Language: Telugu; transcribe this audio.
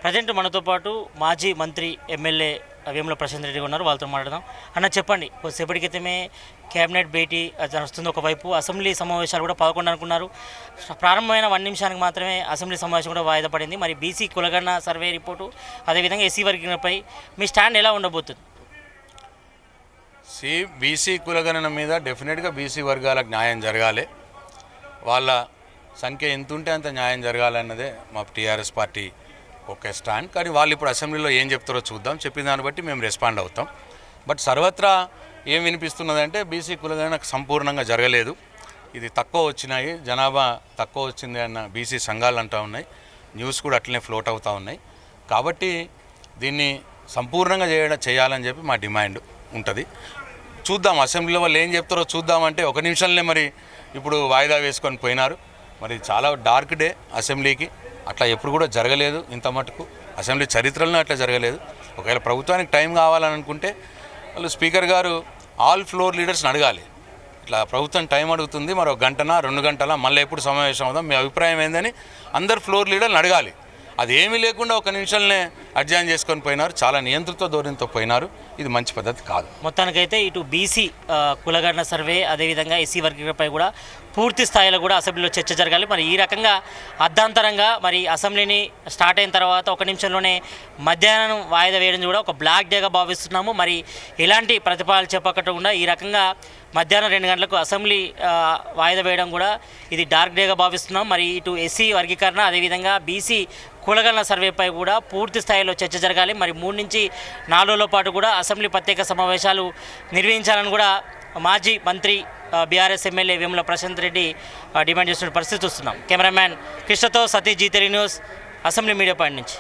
ప్రజెంట్ మనతో పాటు మాజీ మంత్రి ఎమ్మెల్యే వేముల ప్రశాంత్ రెడ్డి ఉన్నారు. వాళ్ళతో మాట్లాడదాం. అన్న చెప్పండి, కొద్దిసేపటి క్రితమే కేబినెట్ భేటీ నడుస్తుంది. ఒకవైపు అసెంబ్లీ సమావేశాలు కూడా 11 అనుకున్నారు. ప్రారంభమైన 1 నిమిషానికి మాత్రమే అసెంబ్లీ సమావేశం కూడా వాయిదా పడింది. మరి బీసీ కులగణన సర్వే రిపోర్టు, అదేవిధంగా ఎస్సీ వర్గీకరణపై మీ స్టాండ్ ఎలా ఉండబోతుంది? బీసీ కులగణన మీద డెఫినెట్గా బీసీ వర్గాలకు న్యాయం జరగాలి. వాళ్ళ సంఖ్య ఎంత ఉంటే అంత న్యాయం జరగాలన్నదే మా టీఆర్ఎస్ పార్టీ ఒక స్టాండ్. కానీ వాళ్ళు ఇప్పుడు అసెంబ్లీలో ఏం చెప్తారో చూద్దాం. చెప్పిన దాన్ని బట్టి మేము రెస్పాండ్ అవుతాం. బట్ సర్వత్రా ఏం వినిపిస్తున్నదంటే బీసీ కులగణన సంపూర్ణంగా జరగలేదు, ఇది తక్కువ వచ్చినాయి, జనాభా తక్కువ వచ్చింది అన్న బీసీ సంఘాలు అంటూ ఉన్నాయి. న్యూస్ కూడా అట్లనే ఫ్లోట్ అవుతూ ఉన్నాయి. కాబట్టి దీన్ని సంపూర్ణంగా చేయాలని చెప్పి మా డిమాండ్ ఉంటుంది. చూద్దాం అసెంబ్లీలో వాళ్ళు ఏం చెప్తారో చూద్దామంటే 1 నిమిషంలోనే మరి ఇప్పుడు వాయిదా వేసుకొని పోయినారు. మరి చాలా డార్క్ డే అసెంబ్లీకి. అట్లా ఎప్పుడు కూడా జరగలేదు, ఇంత మటుకు అసెంబ్లీ చరిత్రలో అట్లా జరగలేదు. ఒకవేళ ప్రభుత్వానికి టైం కావాలని అనుకుంటే వాళ్ళు స్పీకర్ గారు ఆల్ ఫ్లోర్ లీడర్స్ని అడగాలి. ఇట్లా ప్రభుత్వం టైం అడుగుతుంది, మరో 1 గంటనా 2 గంటలా, మళ్ళీ ఎప్పుడు సమావేశం అవుదాం, మీ అభిప్రాయం ఏందని అందరు ఫ్లోర్ లీడర్ని అడగాలి. అదేమీ లేకుండా 1 నిమిషంలోనే అడ్జాయిన్ చేసుకొని పోయినారు. చాలా నియంత్రిత ధోరణితో పోయినారు. ఇది మంచి పద్ధతి కాదు. మొత్తానికైతే ఇటు బీసీ కులగణన సర్వే, అదేవిధంగా ఎస్సీ వర్గీకరణపై కూడా పూర్తి స్థాయిలో కూడా అసెంబ్లీలో చర్చ జరగాలి. మరి ఈ రకంగా అర్ధాంతరంగా మరి అసెంబ్లీని స్టార్ట్ అయిన తర్వాత 1 నిమిషంలోనే మధ్యాహ్నం వాయిదా వేయడం కూడా ఒక బ్లాక్ డేగా భావిస్తున్నాము. మరి ఎలాంటి ప్రతిపాదనలు చెప్పకుండా ఈ రకంగా మధ్యాహ్నం 2 గంటలకు అసెంబ్లీ వాయిదా వేయడం కూడా ఇది డార్క్ డేగా భావిస్తున్నాం. మరి ఇటు ఎస్సీ వర్గీకరణ, అదేవిధంగా బీసీ కులగణన సర్వేపై కూడా పూర్తి స్థాయిలో చర్చ జరగాలి. మరి 3 నుంచి 4 రోజుల పాటు కూడా అసెంబ్లీ ప్రత్యేక సమావేశాలు నిర్వహించాలని కూడా మాజీ మంత్రి బీఆర్ఎస్ ఎమ్మెల్యే వేముల ప్రశాంత్ రెడ్డి డిమాండ్ చేస్తున్న పరిస్థితి చూస్తున్నాం. కెమెరామ్యాన్ కృష్ణతో సతీష్, జీ3 న్యూస్, అసెంబ్లీ మీడియా పాయింట్ నుంచి.